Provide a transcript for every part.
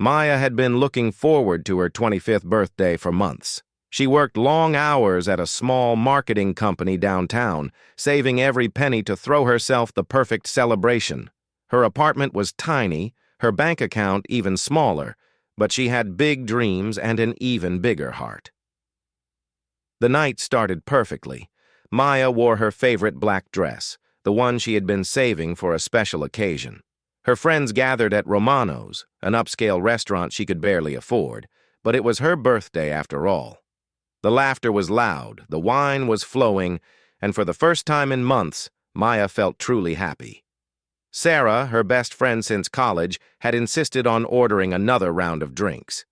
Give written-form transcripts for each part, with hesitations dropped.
Maya had been looking forward to her 25th birthday for months. She worked long hours at a small marketing company downtown, saving every penny to throw herself the perfect celebration. Her apartment was tiny, her bank account even smaller, but she had big dreams and an even bigger heart. The night started perfectly. Maya wore her favorite black dress, the one she had been saving for a special occasion. Her friends gathered at Romano's, an upscale restaurant she could barely afford, but it was her birthday after all. The laughter was loud, the wine was flowing, and for the first time in months, Maya felt truly happy. Sarah, her best friend since college, had insisted on ordering another round of drinks.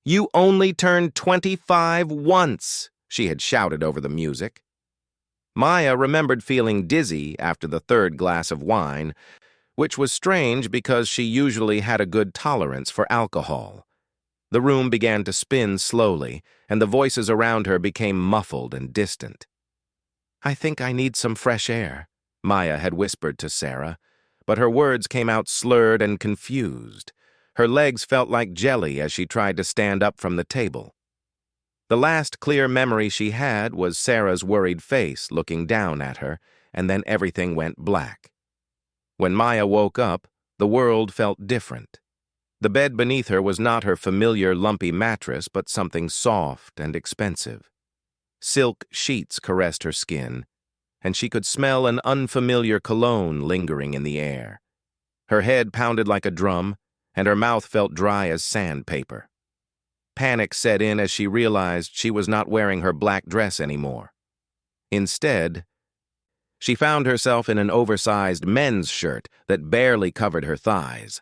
"You only turned 25 once," she had shouted over the music. Maya remembered feeling dizzy after the third glass of wine, which was strange because she usually had a good tolerance for alcohol. The room began to spin slowly, and the voices around her became muffled and distant. "I think I need some fresh air," Maya had whispered to Sarah, but her words came out slurred and confused. Her legs felt like jelly as she tried to stand up from the table. The last clear memory she had was Sarah's worried face looking down at her, and then everything went black. When Maya woke up, the world felt different. The bed beneath her was not her familiar lumpy mattress, but something soft and expensive. Silk sheets caressed her skin, and she could smell an unfamiliar cologne lingering in the air. Her head pounded like a drum, and her mouth felt dry as sandpaper. Panic set in as she realized she was not wearing her black dress anymore. Instead, she found herself in an oversized men's shirt that barely covered her thighs.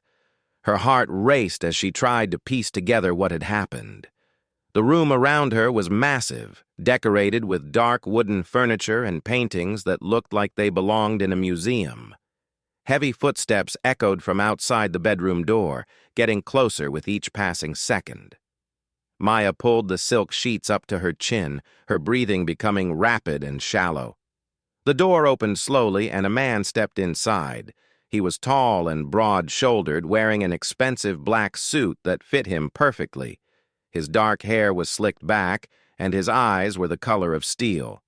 Her heart raced as she tried to piece together what had happened. The room around her was massive, decorated with dark wooden furniture and paintings that looked like they belonged in a museum. Heavy footsteps echoed from outside the bedroom door, getting closer with each passing second. Maya pulled the silk sheets up to her chin, her breathing becoming rapid and shallow. The door opened slowly and a man stepped inside. He was tall and broad-shouldered, wearing an expensive black suit that fit him perfectly. His dark hair was slicked back, and his eyes were the color of steel.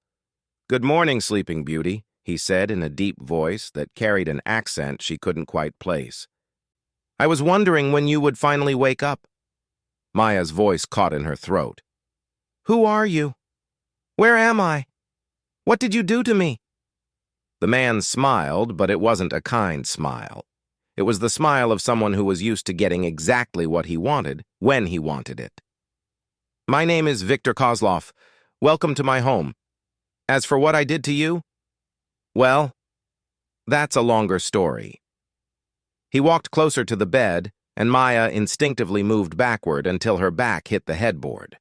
"Good morning, Sleeping Beauty," he said in a deep voice that carried an accent she couldn't quite place. "I was wondering when you would finally wake up." Maya's voice caught in her throat. "Who are you? Where am I? What did you do to me?" The man smiled, but it wasn't a kind smile. It was the smile of someone who was used to getting exactly what he wanted, when he wanted it. "My name is Victor Kozlov. Welcome to my home. As for what I did to you, well, that's a longer story." He walked closer to the bed, and Maya instinctively moved backward until her back hit the headboard.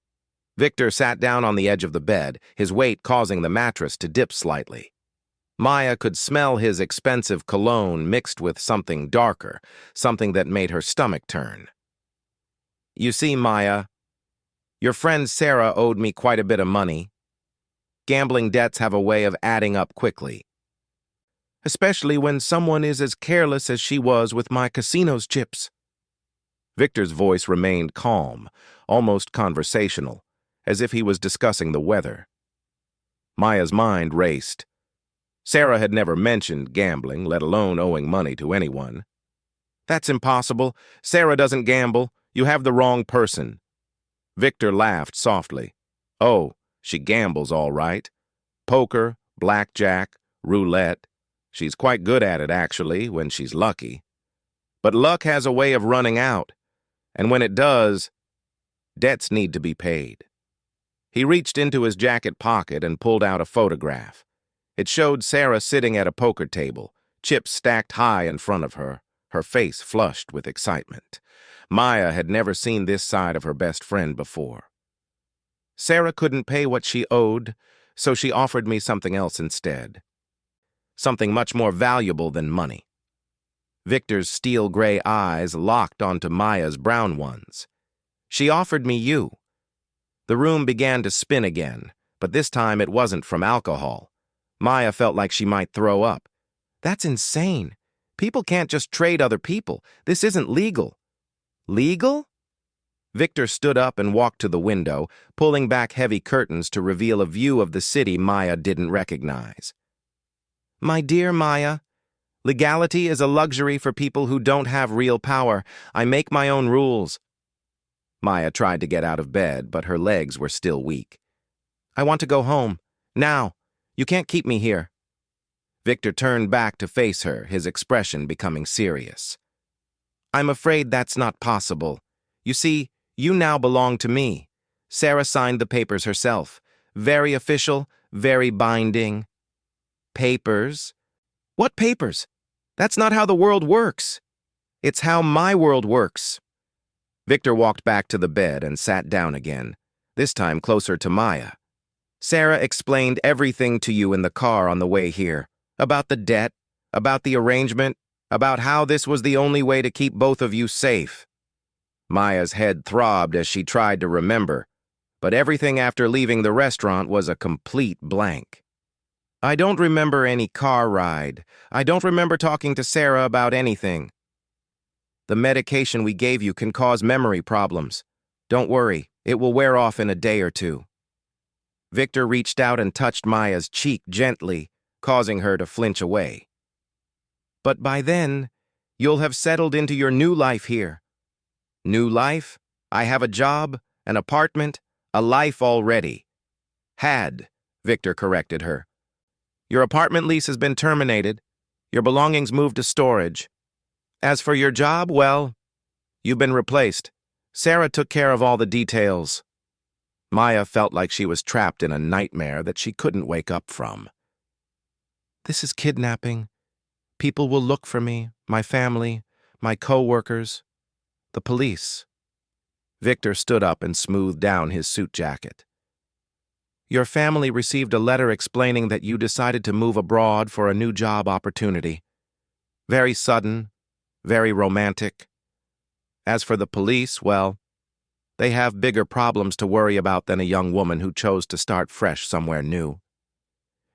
Victor sat down on the edge of the bed, his weight causing the mattress to dip slightly. Maya could smell his expensive cologne mixed with something darker, something that made her stomach turn. "You see, Maya, your friend Sarah owed me quite a bit of money. Gambling debts have a way of adding up quickly, especially when someone is as careless as she was with my casino's chips." Victor's voice remained calm, almost conversational, as if he was discussing the weather. Maya's mind raced. Sarah had never mentioned gambling, let alone owing money to anyone. "That's impossible. Sarah doesn't gamble. You have the wrong person." Victor laughed softly. "Oh, she gambles all right. Poker, blackjack, roulette. She's quite good at it, actually, when she's lucky. But luck has a way of running out, and when it does, debts need to be paid." He reached into his jacket pocket and pulled out a photograph. It showed Sarah sitting at a poker table, chips stacked high in front of her, her face flushed with excitement. Maya had never seen this side of her best friend before. "Sarah couldn't pay what she owed, so she offered me something else instead. Something much more valuable than money." Victor's steel-gray eyes locked onto Maya's brown ones. "She offered me you." The room began to spin again, but this time it wasn't from alcohol. Maya felt like she might throw up. "That's insane. People can't just trade other people. This isn't legal." "Legal?" Victor stood up and walked to the window, pulling back heavy curtains to reveal a view of the city Maya didn't recognize. My dear Maya, legality is a luxury for people who don't have real power. I make my own rules. Maya tried to get out of bed, but her legs were still weak. I want to go home. Now. You can't keep me here. Victor turned back to face her, his expression becoming serious. I'm afraid that's not possible. You see, you now belong to me. Sarah signed the papers herself. Very official, very binding. Papers? What papers? That's not how the world works. It's how my world works. Victor walked back to the bed and sat down again, this time closer to Maya. Sarah explained everything to you in the car on the way here, about the debt, about the arrangement, about how this was the only way to keep both of you safe. Maya's head throbbed as she tried to remember, but everything after leaving the restaurant was a complete blank. I don't remember any car ride. I don't remember talking to Sarah about anything. The medication we gave you can cause memory problems. Don't worry, it will wear off in a day or two. Victor reached out and touched Maya's cheek gently, causing her to flinch away. But by then, you'll have settled into your new life here. New life? I have a job, an apartment, a life already. Had, Victor corrected her. Your apartment lease has been terminated. Your belongings moved to storage. As for your job, well, you've been replaced. Sarah took care of all the details. Maya felt like she was trapped in a nightmare that she couldn't wake up from. This is kidnapping. People will look for me, my family, my co-workers, the police. Victor stood up and smoothed down his suit jacket. Your family received a letter explaining that you decided to move abroad for a new job opportunity. Very sudden, very romantic. As for the police, well, they have bigger problems to worry about than a young woman who chose to start fresh somewhere new.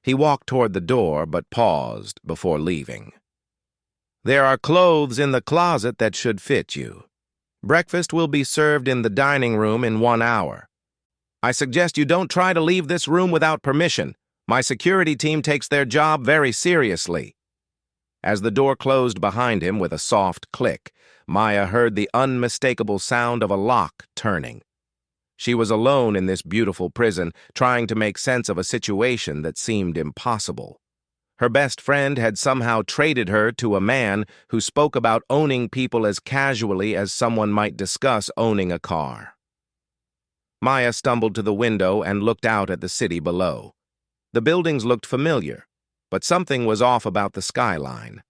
He walked toward the door, but paused before leaving. There are clothes in the closet that should fit you. Breakfast will be served in the dining room in 1 hour. I suggest you don't try to leave this room without permission. My security team takes their job very seriously. As the door closed behind him with a soft click, Maya heard the unmistakable sound of a lock turning. She was alone in this beautiful prison, trying to make sense of a situation that seemed impossible. Her best friend had somehow traded her to a man who spoke about owning people as casually as someone might discuss owning a car. Maya stumbled to the window and looked out at the city below. The buildings looked familiar, but something was off about the skyline.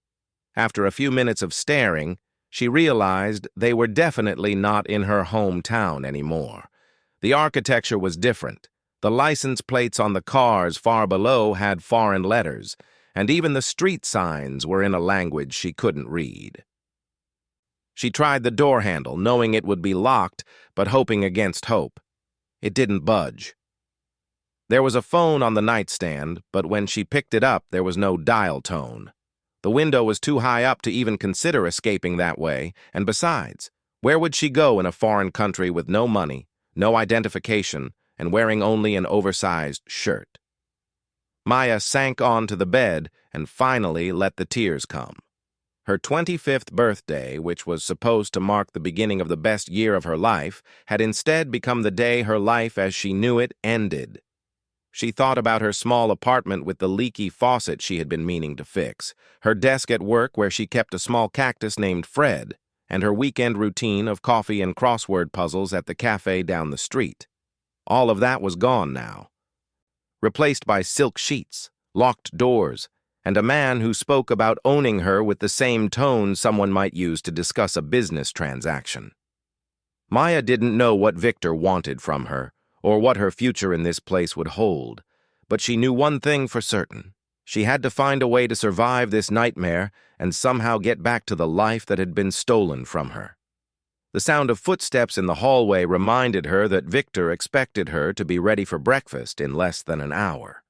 After a few minutes of staring, she realized they were definitely not in her hometown anymore. The architecture was different. The license plates on the cars far below had foreign letters, and even the street signs were in a language she couldn't read. She tried the door handle, knowing it would be locked, but hoping against hope. It didn't budge. There was a phone on the nightstand, but when she picked it up, there was no dial tone. The window was too high up to even consider escaping that way, and besides, where would she go in a foreign country with no money, no identification, and wearing only an oversized shirt? Maya sank onto the bed and finally let the tears come. Her 25th birthday, which was supposed to mark the beginning of the best year of her life, had instead become the day her life as she knew it ended. She thought about her small apartment with the leaky faucet she had been meaning to fix, her desk at work where she kept a small cactus named Fred, and her weekend routine of coffee and crossword puzzles at the cafe down the street. All of that was gone now, replaced by silk sheets, locked doors, and a man who spoke about owning her with the same tone someone might use to discuss a business transaction. Maya didn't know what Victor wanted from her, or what her future in this place would hold, but she knew one thing for certain. She had to find a way to survive this nightmare and somehow get back to the life that had been stolen from her. The sound of footsteps in the hallway reminded her that Victor expected her to be ready for breakfast in less than an hour.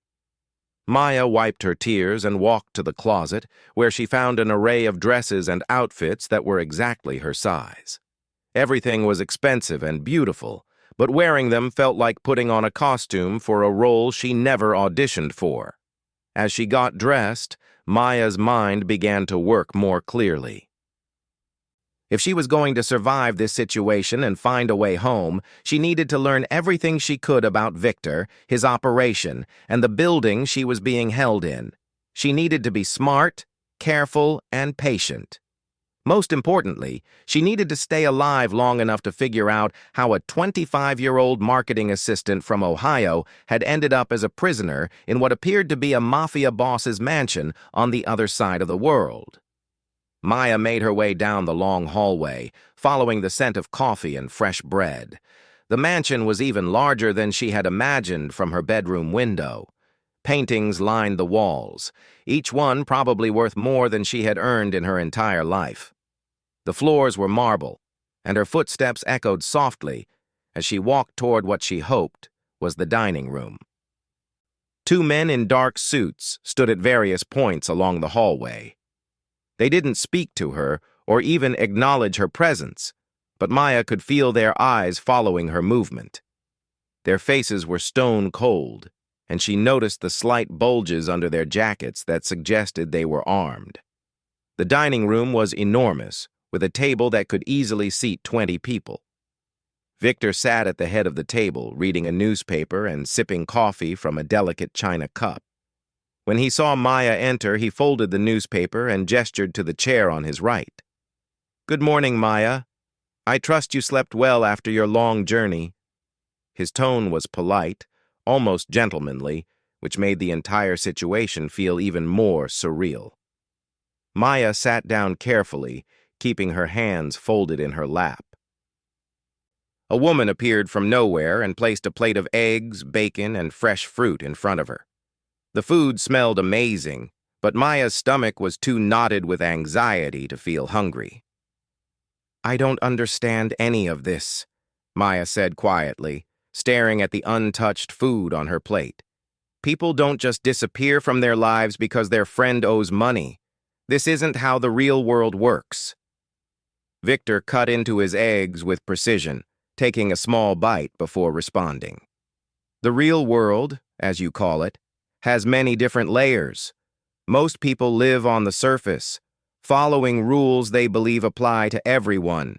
Maya wiped her tears and walked to the closet, where she found an array of dresses and outfits that were exactly her size. Everything was expensive and beautiful, but wearing them felt like putting on a costume for a role she never auditioned for. As she got dressed, Maya's mind began to work more clearly. If she was going to survive this situation and find a way home, she needed to learn everything she could about Victor, his operation, and the building she was being held in. She needed to be smart, careful, and patient. Most importantly, she needed to stay alive long enough to figure out how a 25-year-old marketing assistant from Ohio had ended up as a prisoner in what appeared to be a mafia boss's mansion on the other side of the world. Maya made her way down the long hallway, following the scent of coffee and fresh bread. The mansion was even larger than she had imagined from her bedroom window. Paintings lined the walls, each one probably worth more than she had earned in her entire life. The floors were marble, and her footsteps echoed softly as she walked toward what she hoped was the dining room. Two men in dark suits stood at various points along the hallway. They didn't speak to her or even acknowledge her presence, but Maya could feel their eyes following her movement. Their faces were stone cold, and she noticed the slight bulges under their jackets that suggested they were armed. The dining room was enormous, with a table that could easily seat 20 people. Victor sat at the head of the table, reading a newspaper and sipping coffee from a delicate china cup. When he saw Maya enter, he folded the newspaper and gestured to the chair on his right. "Good morning, Maya. I trust you slept well after your long journey." His tone was polite, almost gentlemanly, which made the entire situation feel even more surreal. Maya sat down carefully, keeping her hands folded in her lap. A woman appeared from nowhere and placed a plate of eggs, bacon, and fresh fruit in front of her. The food smelled amazing, but Maya's stomach was too knotted with anxiety to feel hungry. "I don't understand any of this," Maya said quietly, staring at the untouched food on her plate. "People don't just disappear from their lives because their friend owes money. This isn't how the real world works." Victor cut into his eggs with precision, taking a small bite before responding. "The real world, as you call it, has many different layers. Most people live on the surface, following rules they believe apply to everyone.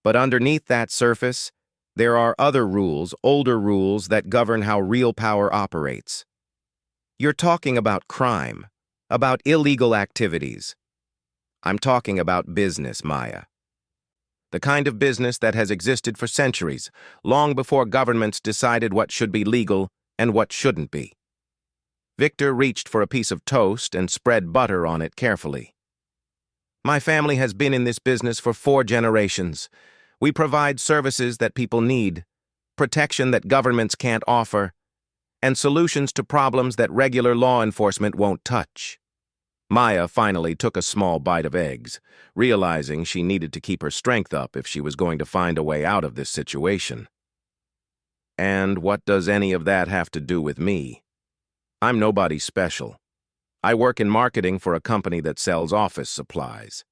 But underneath that surface, there are other rules, older rules that govern how real power operates. You're talking about crime, about illegal activities. I'm talking about business, Maya. The kind of business that has existed for centuries, long before governments decided what should be legal and what shouldn't be." Victor reached for a piece of toast and spread butter on it carefully. "My family has been in this business for 4 generations. We provide services that people need, protection that governments can't offer, and solutions to problems that regular law enforcement won't touch." Maya finally took a small bite of eggs, realizing she needed to keep her strength up if she was going to find a way out of this situation. "And what does any of that have to do with me? I'm nobody special. I work in marketing for a company that sells office supplies."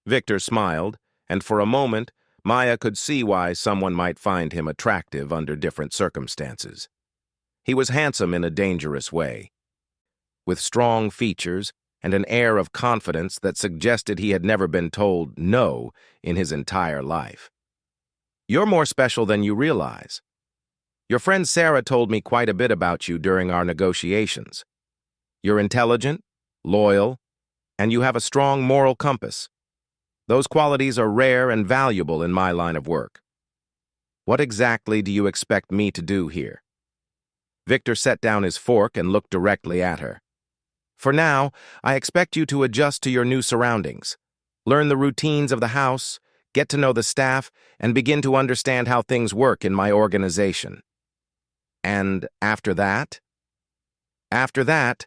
Victor smiled, and for a moment, Maya could see why someone might find him attractive under different circumstances. He was handsome in a dangerous way, with strong features and an air of confidence that suggested he had never been told no in his entire life. "You're more special than you realize. Your friend Sarah told me quite a bit about you during our negotiations. You're intelligent, loyal, and you have a strong moral compass. Those qualities are rare and valuable in my line of work. What exactly do you expect me to do here?" Victor set down his fork and looked directly at her. "For now, I expect you to adjust to your new surroundings, learn the routines of the house, get to know the staff, and begin to understand how things work in my organization. And after that? After that,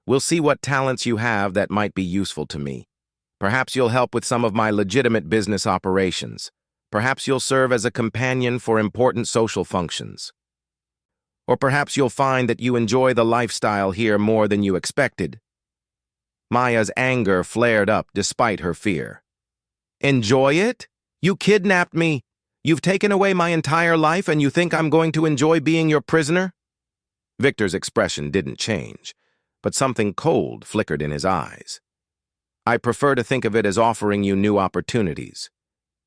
we'll see what talents you have that might be useful to me. Perhaps you'll help with some of my legitimate business operations. Perhaps you'll serve as a companion for important social functions. Or perhaps you'll find that you enjoy the lifestyle here more than you expected." Maya's anger flared up despite her fear. "Enjoy it? You kidnapped me, You've taken away my entire life and you think I'm going to enjoy being your prisoner? Victor's expression didn't change, but something cold flickered in his eyes. I prefer to think of it as offering you new opportunities.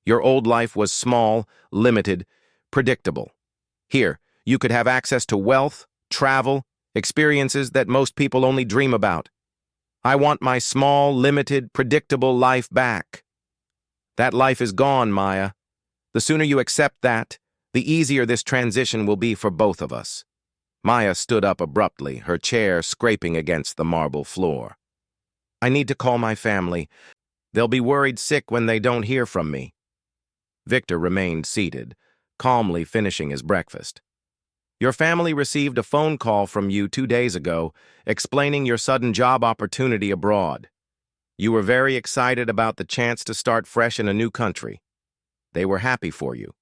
Your old life was small, limited, predictable. Here, you could have access to wealth, travel, experiences that most people only dream about. I want my small, limited, predictable life back. That life is gone, Maya. The sooner you accept that, the easier this transition will be for both of us. Maya stood up abruptly, her chair scraping against the marble floor. I need to call my family. They'll be worried sick when they don't hear from me. Victor remained seated, calmly finishing his breakfast. Your family received a phone call from you 2 days ago, explaining your sudden job opportunity abroad. You were very excited about the chance to start fresh in a new country. They were happy for you,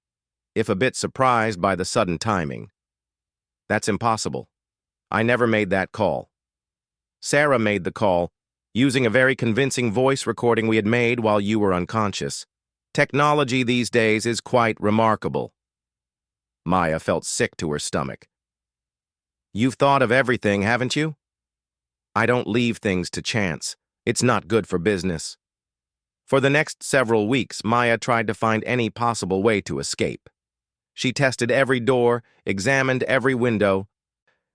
if a bit surprised by the sudden timing. That's impossible. I never made that call. Sarah made the call, using a very convincing voice recording we had made while you were unconscious. Technology these days is quite remarkable. Maya felt sick to her stomach. You've thought of everything, haven't you? I don't leave things to chance. It's not good for business. For the next several weeks, Maya tried to find any possible way to escape. She tested every door, examined every window,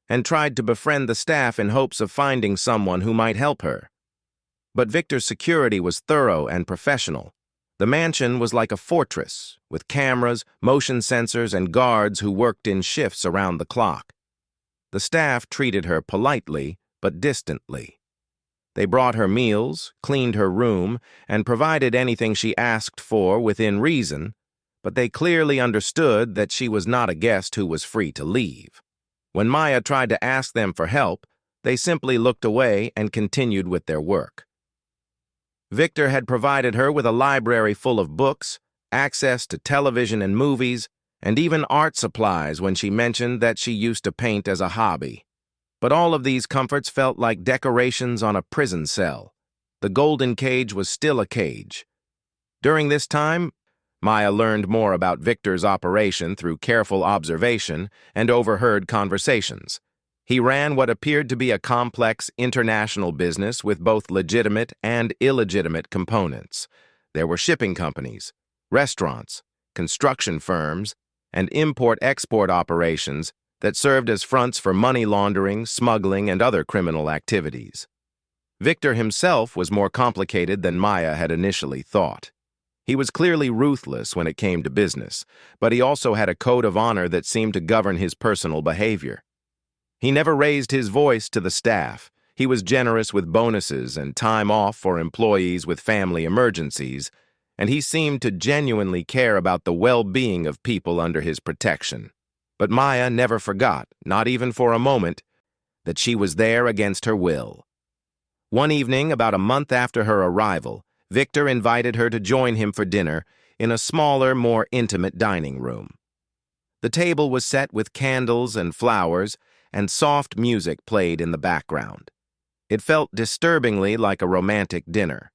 and tried to befriend the staff in hopes of finding someone who might help her. But Victor's security was thorough and professional. The mansion was like a fortress, with cameras, motion sensors, and guards who worked in shifts around the clock. The staff treated her politely, but distantly. They brought her meals, cleaned her room, and provided anything she asked for within reason, but they clearly understood that she was not a guest who was free to leave. When Maya tried to ask them for help, they simply looked away and continued with their work. Victor had provided her with a library full of books, access to television and movies, and even art supplies when she mentioned that she used to paint as a hobby. But all of these comforts felt like decorations on a prison cell. The golden cage was still a cage. During this time, Maya learned more about Victor's operation through careful observation and overheard conversations. He ran what appeared to be a complex international business with both legitimate and illegitimate components. There were shipping companies, restaurants, construction firms, and import-export operations that served as fronts for money laundering, smuggling, and other criminal activities. Victor himself was more complicated than Maya had initially thought. He was clearly ruthless when it came to business, but he also had a code of honor that seemed to govern his personal behavior. He never raised his voice to the staff. He was generous with bonuses and time off for employees with family emergencies, and he seemed to genuinely care about the well-being of people under his protection. But Maya never forgot, not even for a moment, that she was there against her will. One evening, about a month after her arrival, Victor invited her to join him for dinner in a smaller, more intimate dining room. The table was set with candles and flowers, and soft music played in the background. It felt disturbingly like a romantic dinner.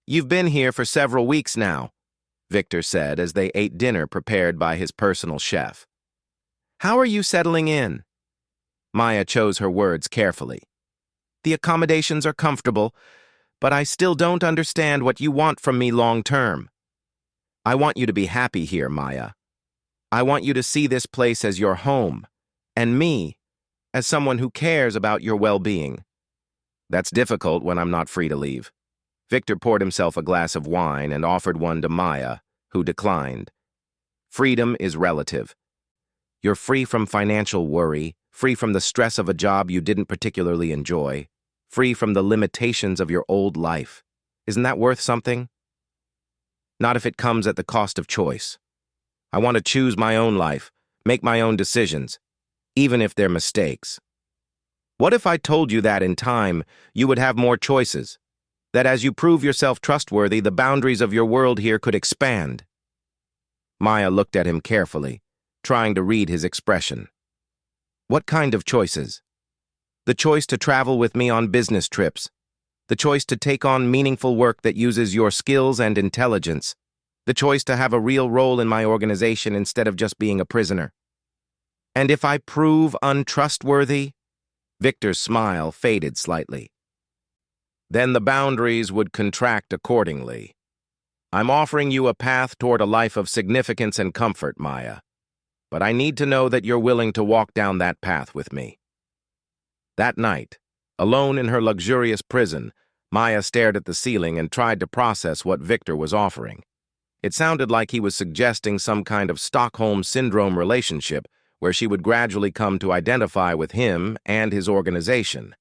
"You've been here for several weeks now," Victor said as they ate dinner prepared by his personal chef. "How are you settling in?" Maya chose her words carefully. "The accommodations are comfortable, but I still don't understand what you want from me long term." "I want you to be happy here, Maya. I want you to see this place as your home, and me as someone who cares about your well-being." "That's difficult when I'm not free to leave." Victor poured himself a glass of wine and offered one to Maya, who declined. "Freedom is relative. You're free from financial worry, free from the stress of a job you didn't particularly enjoy, free from the limitations of your old life. Isn't that worth something?" "Not if it comes at the cost of choice. I want to choose my own life, make my own decisions, even if they're mistakes." "What if I told you that in time you would have more choices? That as you prove yourself trustworthy, the boundaries of your world here could expand?" Maya looked at him carefully, trying to read his expression. "What kind of choices?" "The choice to travel with me on business trips. The choice to take on meaningful work that uses your skills and intelligence. The choice to have a real role in my organization instead of just being a prisoner. And if I prove untrustworthy? Victor's smile faded slightly. Then the boundaries would contract accordingly. I'm offering you a path toward a life of significance and comfort, Maya. But I need to know that you're willing to walk down that path with me. That night, alone in her luxurious prison, Maya stared at the ceiling and tried to process what Victor was offering. It sounded like he was suggesting some kind of Stockholm Syndrome relationship where she would gradually come to identify with him and his organization.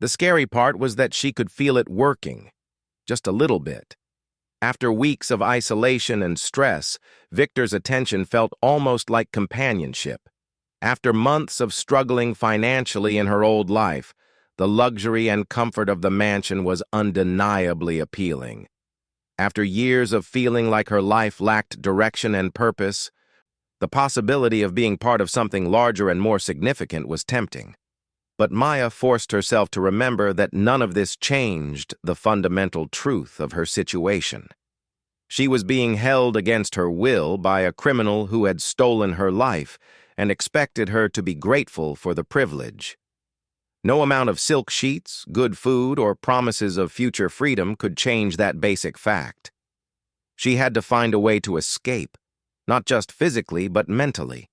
The scary part was that she could feel it working, just a little bit. After weeks of isolation and stress, Victor's attention felt almost like companionship. After months of struggling financially in her old life, the luxury and comfort of the mansion was undeniably appealing. After years of feeling like her life lacked direction and purpose, the possibility of being part of something larger and more significant was tempting. But Maya forced herself to remember that none of this changed the fundamental truth of her situation. She was being held against her will by a criminal who had stolen her life and expected her to be grateful for the privilege. No amount of silk sheets, good food, or promises of future freedom could change that basic fact. She had to find a way to escape, not just physically, but mentally.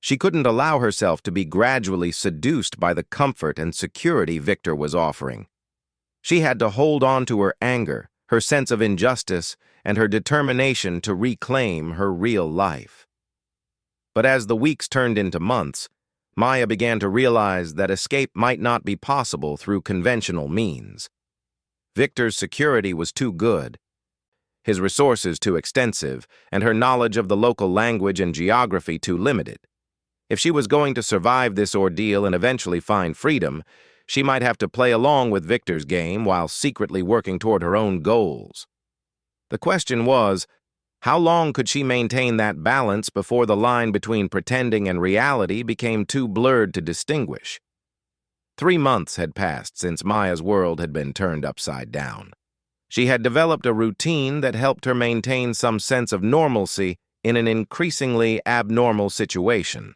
She couldn't allow herself to be gradually seduced by the comfort and security Victor was offering. She had to hold on to her anger, her sense of injustice, and her determination to reclaim her real life. But as the weeks turned into months, Maya began to realize that escape might not be possible through conventional means. Victor's security was too good, his resources too extensive, and her knowledge of the local language and geography too limited. If she was going to survive this ordeal and eventually find freedom, she might have to play along with Victor's game while secretly working toward her own goals. The question was, how long could she maintain that balance before the line between pretending and reality became too blurred to distinguish? 3 months had passed since Maya's world had been turned upside down. She had developed a routine that helped her maintain some sense of normalcy in an increasingly abnormal situation.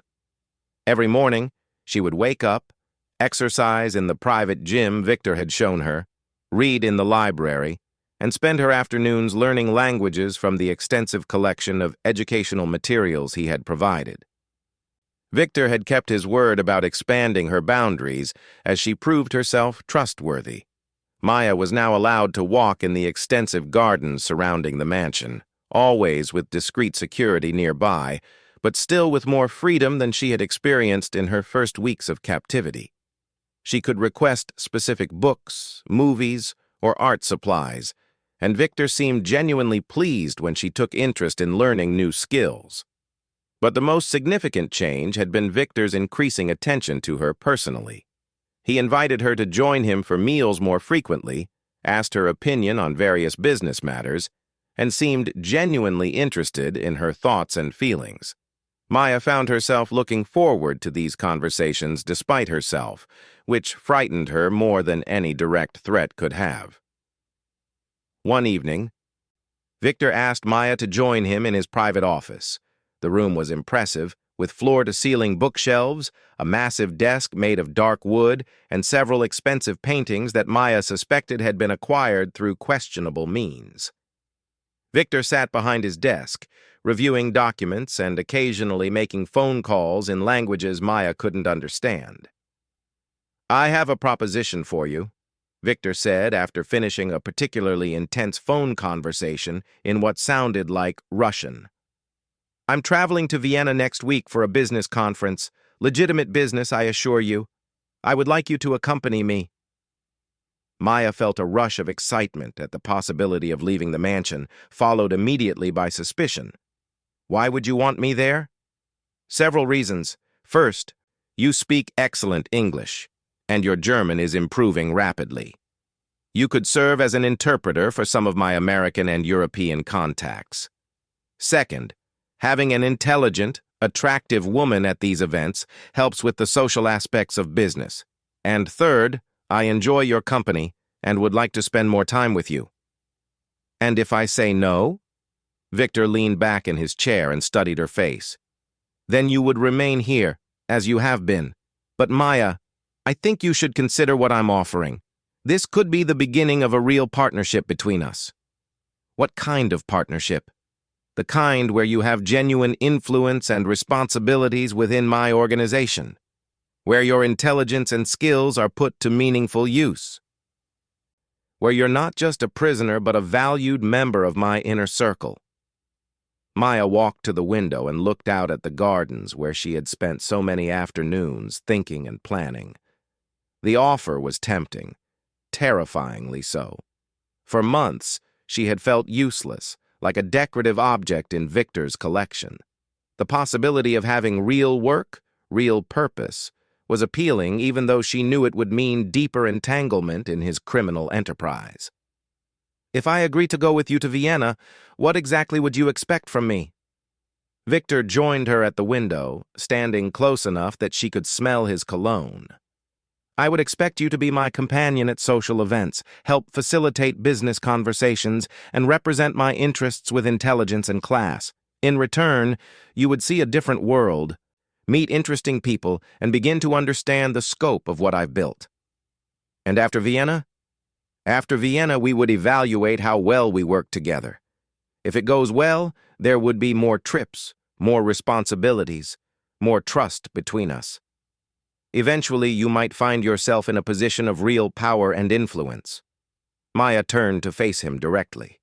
Every morning, she would wake up, exercise in the private gym Victor had shown her, read in the library, and spend her afternoons learning languages from the extensive collection of educational materials he had provided. Victor had kept his word about expanding her boundaries as she proved herself trustworthy. Maya was now allowed to walk in the extensive gardens surrounding the mansion, always with discreet security nearby, but still with more freedom than she had experienced in her first weeks of captivity. She could request specific books, movies, or art supplies, and Victor seemed genuinely pleased when she took interest in learning new skills. But the most significant change had been Victor's increasing attention to her personally. He invited her to join him for meals more frequently, asked her opinion on various business matters, and seemed genuinely interested in her thoughts and feelings. Maya found herself looking forward to these conversations despite herself, which frightened her more than any direct threat could have. One evening, Victor asked Maya to join him in his private office. The room was impressive, with floor-to-ceiling bookshelves, a massive desk made of dark wood, and several expensive paintings that Maya suspected had been acquired through questionable means. Victor sat behind his desk, reviewing documents and occasionally making phone calls in languages Maya couldn't understand. "I have a proposition for you," Victor said after finishing a particularly intense phone conversation in what sounded like Russian. "I'm traveling to Vienna next week for a business conference. Legitimate business, I assure you. I would like you to accompany me." Maya felt a rush of excitement at the possibility of leaving the mansion, followed immediately by suspicion. "Why would you want me there?" "Several reasons. First, you speak excellent English, and your German is improving rapidly. You could serve as an interpreter for some of my American and European contacts. Second, having an intelligent, attractive woman at these events helps with the social aspects of business. And third, I enjoy your company and would like to spend more time with you." "And if I say no?" Victor leaned back in his chair and studied her face. Then you would remain here, as you have been. But Maya, I think you should consider what I'm offering. This could be the beginning of a real partnership between us. What kind of partnership? The kind where you have genuine influence and responsibilities within my organization, where your intelligence and skills are put to meaningful use, where you're not just a prisoner but a valued member of my inner circle. Maya walked to the window and looked out at the gardens where she had spent so many afternoons thinking and planning. The offer was tempting, terrifyingly so. For months, she had felt useless, like a decorative object in Victor's collection. The possibility of having real work, real purpose, was appealing even though she knew it would mean deeper entanglement in his criminal enterprise. If I agree to go with you to Vienna, what exactly would you expect from me? Victor joined her at the window, standing close enough that she could smell his cologne. I would expect you to be my companion at social events, help facilitate business conversations, and represent my interests with intelligence and class. In return, you would see a different world, meet interesting people, and begin to understand the scope of what I've built. And after Vienna? After Vienna, we would evaluate how well we work together. If it goes well, there would be more trips, more responsibilities, more trust between us. Eventually, you might find yourself in a position of real power and influence. Maya turned to face him directly.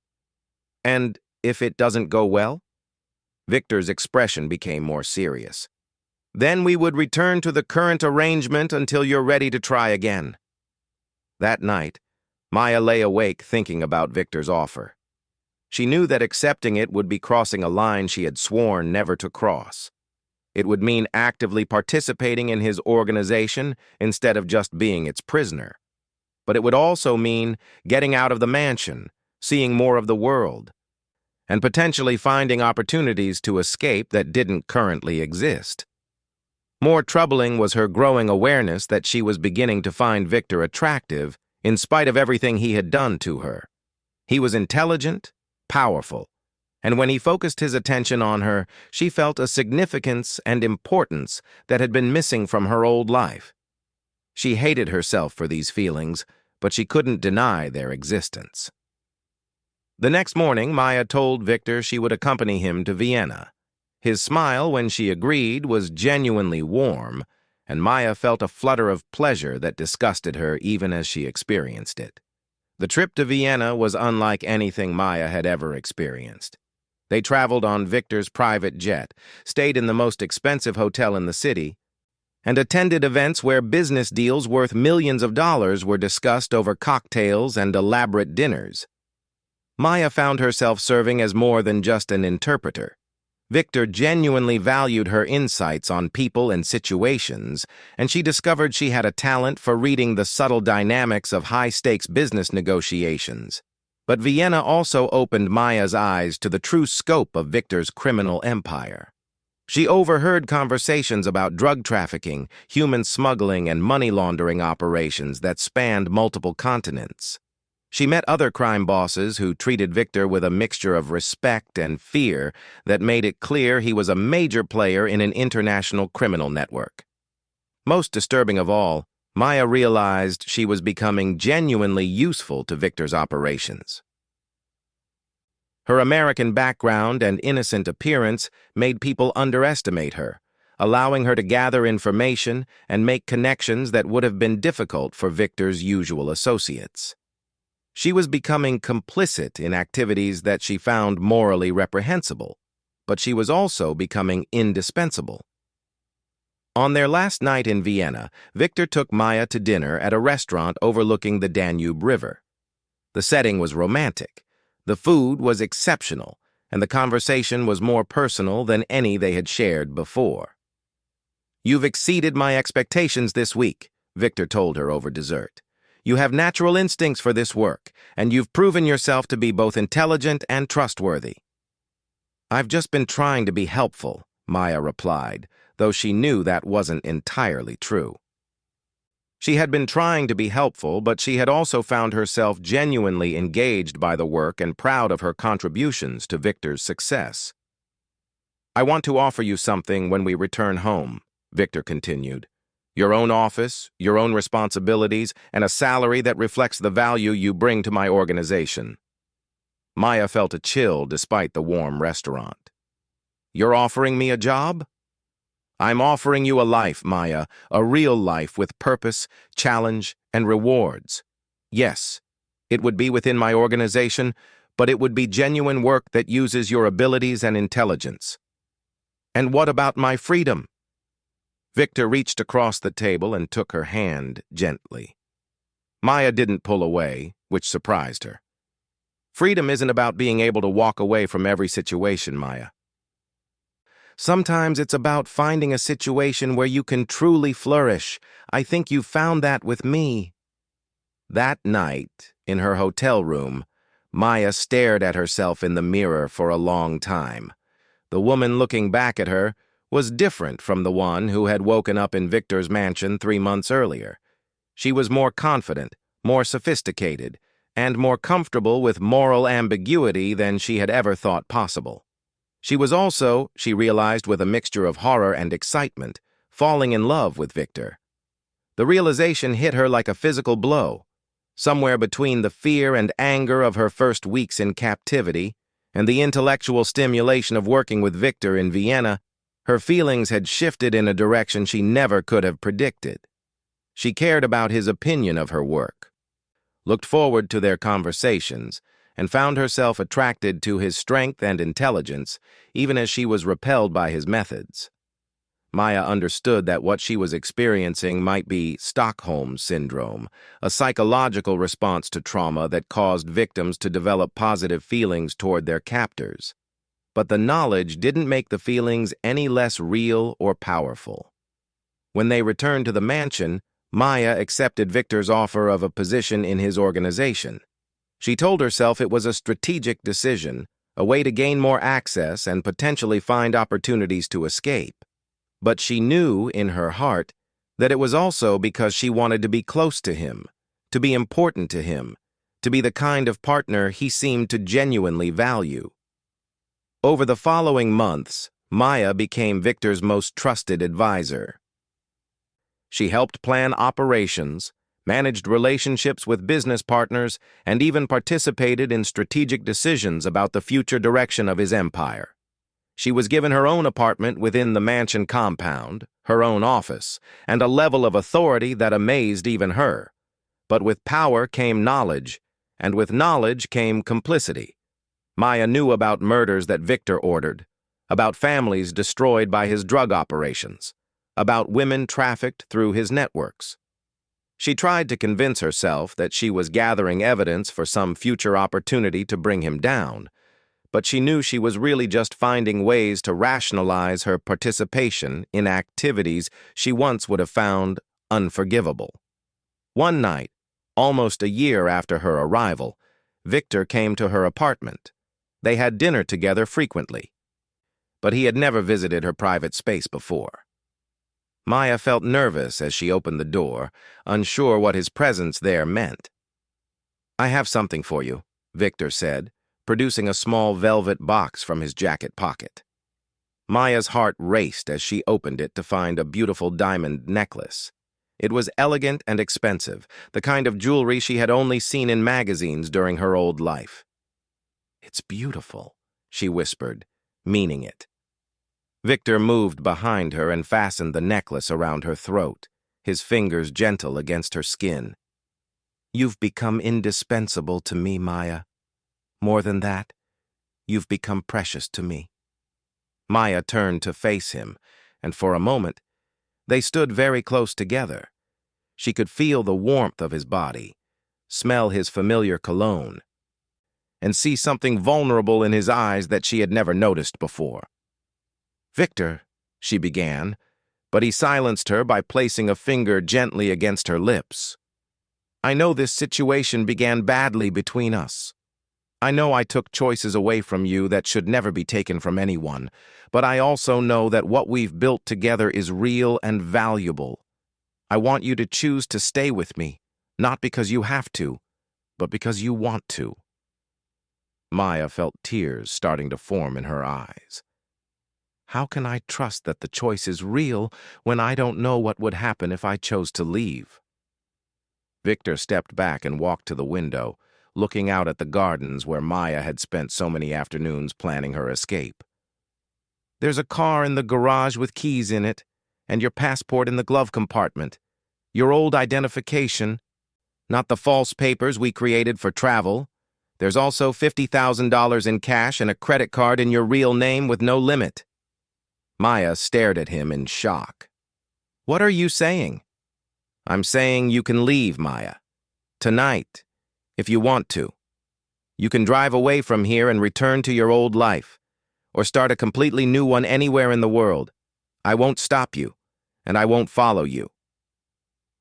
And if it doesn't go well? Victor's expression became more serious. Then we would return to the current arrangement until you're ready to try again. That night, Maya lay awake thinking about Victor's offer. She knew that accepting it would be crossing a line she had sworn never to cross. It would mean actively participating in his organization instead of just being its prisoner. But it would also mean getting out of the mansion, seeing more of the world, and potentially finding opportunities to escape that didn't currently exist. More troubling was her growing awareness that she was beginning to find Victor attractive in spite of everything he had done to her. He was intelligent, powerful, and when he focused his attention on her, she felt a significance and importance that had been missing from her old life. She hated herself for these feelings, but she couldn't deny their existence. The next morning, Maya told Victor she would accompany him to Vienna. His smile when she agreed was genuinely warm, and Maya felt a flutter of pleasure that disgusted her even as she experienced it. The trip to Vienna was unlike anything Maya had ever experienced. They traveled on Victor's private jet, stayed in the most expensive hotel in the city, and attended events where business deals worth millions of dollars were discussed over cocktails and elaborate dinners. Maya found herself serving as more than just an interpreter. Victor genuinely valued her insights on people and situations, and she discovered she had a talent for reading the subtle dynamics of high-stakes business negotiations. But Vienna also opened Maya's eyes to the true scope of Victor's criminal empire. She overheard conversations about drug trafficking, human smuggling, and money laundering operations that spanned multiple continents. She met other crime bosses who treated Victor with a mixture of respect and fear that made it clear he was a major player in an international criminal network. Most disturbing of all, Maya realized she was becoming genuinely useful to Victor's operations. Her American background and innocent appearance made people underestimate her, allowing her to gather information and make connections that would have been difficult for Victor's usual associates. She was becoming complicit in activities that she found morally reprehensible, but she was also becoming indispensable. On their last night in Vienna, Victor took Maya to dinner at a restaurant overlooking the Danube River. The setting was romantic, the food was exceptional, and the conversation was more personal than any they had shared before. "You've exceeded my expectations this week," Victor told her over dessert. "You have natural instincts for this work, and you've proven yourself to be both intelligent and trustworthy." "I've just been trying to be helpful," Maya replied, though she knew that wasn't entirely true. She had been trying to be helpful, but she had also found herself genuinely engaged by the work and proud of her contributions to Victor's success. "I want to offer you something when we return home," Victor continued. "Your own office, your own responsibilities, and a salary that reflects the value you bring to my organization." Maya felt a chill despite the warm restaurant. "You're offering me a job?" "I'm offering you a life, Maya, a real life with purpose, challenge, and rewards. Yes, it would be within my organization, but it would be genuine work that uses your abilities and intelligence." "And what about my freedom?" Victor reached across the table and took her hand gently. Maya didn't pull away, which surprised her. "Freedom isn't about being able to walk away from every situation, Maya. Sometimes it's about finding a situation where you can truly flourish. I think you found that with me." That night, in her hotel room, Maya stared at herself in the mirror for a long time. The woman looking back at her was different from the one who had woken up in Victor's mansion 3 months earlier. She was more confident, more sophisticated, and more comfortable with moral ambiguity than she had ever thought possible. She was also, she realized with a mixture of horror and excitement, falling in love with Victor. The realization hit her like a physical blow. Somewhere between the fear and anger of her first weeks in captivity and the intellectual stimulation of working with Victor in Vienna, her feelings had shifted in a direction she never could have predicted. She cared about his opinion of her work, looked forward to their conversations, and found herself attracted to his strength and intelligence, even as she was repelled by his methods. Maya understood that what she was experiencing might be Stockholm Syndrome, a psychological response to trauma that caused victims to develop positive feelings toward their captors. But the knowledge didn't make the feelings any less real or powerful. When they returned to the mansion, Maya accepted Victor's offer of a position in his organization. She told herself it was a strategic decision, a way to gain more access and potentially find opportunities to escape. But she knew in her heart that it was also because she wanted to be close to him, to be important to him, to be the kind of partner he seemed to genuinely value. Over the following months, Maya became Victor's most trusted advisor. She helped plan operations, managed relationships with business partners, and even participated in strategic decisions about the future direction of his empire. She was given her own apartment within the mansion compound, her own office, and a level of authority that amazed even her. But with power came knowledge, and with knowledge came complicity. Maya knew about murders that Victor ordered, about families destroyed by his drug operations, about women trafficked through his networks. She tried to convince herself that she was gathering evidence for some future opportunity to bring him down, but she knew she was really just finding ways to rationalize her participation in activities she once would have found unforgivable. One night, almost a year after her arrival, Victor came to her apartment. They had dinner together frequently, but he had never visited her private space before. Maya felt nervous as she opened the door, unsure what his presence there meant. "I have something for you," Victor said, producing a small velvet box from his jacket pocket. Maya's heart raced as she opened it to find a beautiful diamond necklace. It was elegant and expensive, the kind of jewelry she had only seen in magazines during her old life. "It's beautiful," she whispered, meaning it. Victor moved behind her and fastened the necklace around her throat, his fingers gentle against her skin. "You've become indispensable to me, Maya. More than that, you've become precious to me." Maya turned to face him, and for a moment, they stood very close together. She could feel the warmth of his body, smell his familiar cologne, and see something vulnerable in his eyes that she had never noticed before. "Victor," she began, but he silenced her by placing a finger gently against her lips. "I know this situation began badly between us. I know I took choices away from you that should never be taken from anyone, but I also know that what we've built together is real and valuable. I want you to choose to stay with me, not because you have to, but because you want to." Maya felt tears starting to form in her eyes. How can I trust that the choice is real when I don't know what would happen if I chose to leave? Victor stepped back and walked to the window, looking out at the gardens where Maya had spent so many afternoons planning her escape. "There's a car in the garage with keys in it, and your passport in the glove compartment. Your old identification, not the false papers we created for travel. There's also $50,000 in cash and a credit card in your real name with no limit." Maya stared at him in shock. "What are you saying?" "I'm saying you can leave, Maya. Tonight, if you want to. You can drive away from here and return to your old life, or start a completely new one anywhere in the world. I won't stop you, and I won't follow you."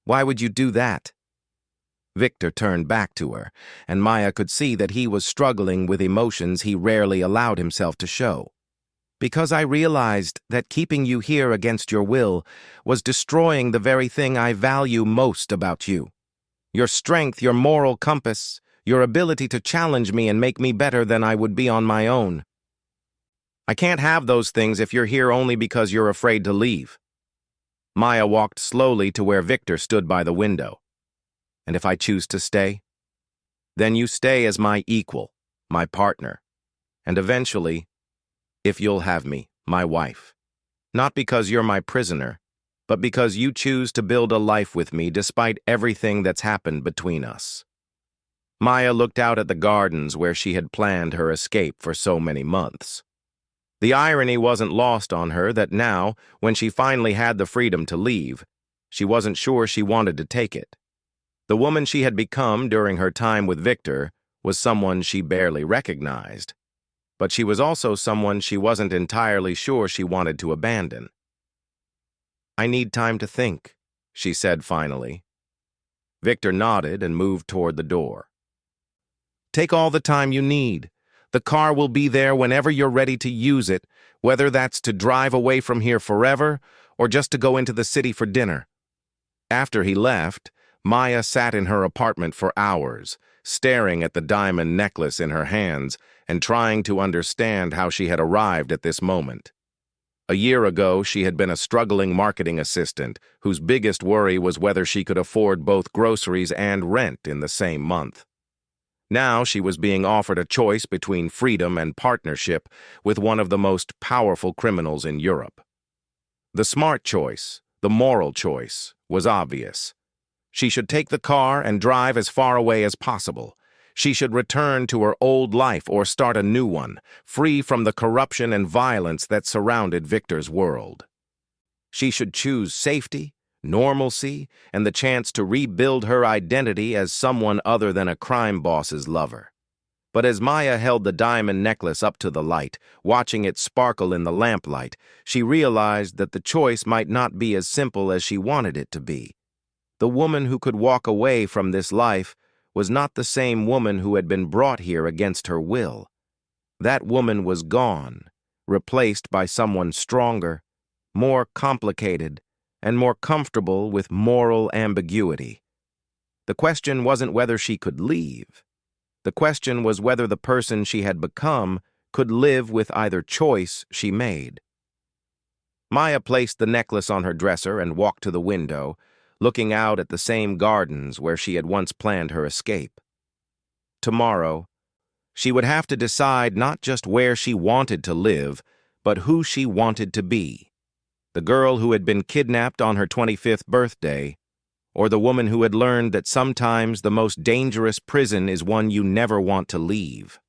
"Why would you do that?" Victor turned back to her, and Maya could see that he was struggling with emotions he rarely allowed himself to show. "Because I realized that keeping you here against your will was destroying the very thing I value most about you. Your strength, your moral compass, your ability to challenge me and make me better than I would be on my own. I can't have those things if you're here only because you're afraid to leave." Maya walked slowly to where Victor stood by the window. "And if I choose to stay? Then you stay as my equal, my partner, and eventually, if you'll have me, my wife. Not because you're my prisoner, but because you choose to build a life with me despite everything that's happened between us." Maya looked out at the gardens where she had planned her escape for so many months. The irony wasn't lost on her that now, when she finally had the freedom to leave, she wasn't sure she wanted to take it. The woman she had become during her time with Victor was someone she barely recognized, but she was also someone she wasn't entirely sure she wanted to abandon. "I need time to think," she said finally. Victor nodded and moved toward the door. "Take all the time you need. The car will be there whenever you're ready to use it, whether that's to drive away from here forever or just to go into the city for dinner." After he left, Maya sat in her apartment for hours, staring at the diamond necklace in her hands and trying to understand how she had arrived at this moment. A year ago, she had been a struggling marketing assistant whose biggest worry was whether she could afford both groceries and rent in the same month. Now she was being offered a choice between freedom and partnership with one of the most powerful criminals in Europe. The smart choice, the moral choice, was obvious. She should take the car and drive as far away as possible. She should return to her old life or start a new one, free from the corruption and violence that surrounded Victor's world. She should choose safety, normalcy, and the chance to rebuild her identity as someone other than a crime boss's lover. But as Maya held the diamond necklace up to the light, watching it sparkle in the lamplight, she realized that the choice might not be as simple as she wanted it to be. The woman who could walk away from this life was not the same woman who had been brought here against her will. That woman was gone, replaced by someone stronger, more complicated, and more comfortable with moral ambiguity. The question wasn't whether she could leave. The question was whether the person she had become could live with either choice she made. Maya placed the necklace on her dresser and walked to the window, looking out at the same gardens where she had once planned her escape. Tomorrow, she would have to decide not just where she wanted to live, but who she wanted to be. The girl who had been kidnapped on her 25th birthday, or the woman who had learned that sometimes the most dangerous prison is one you never want to leave.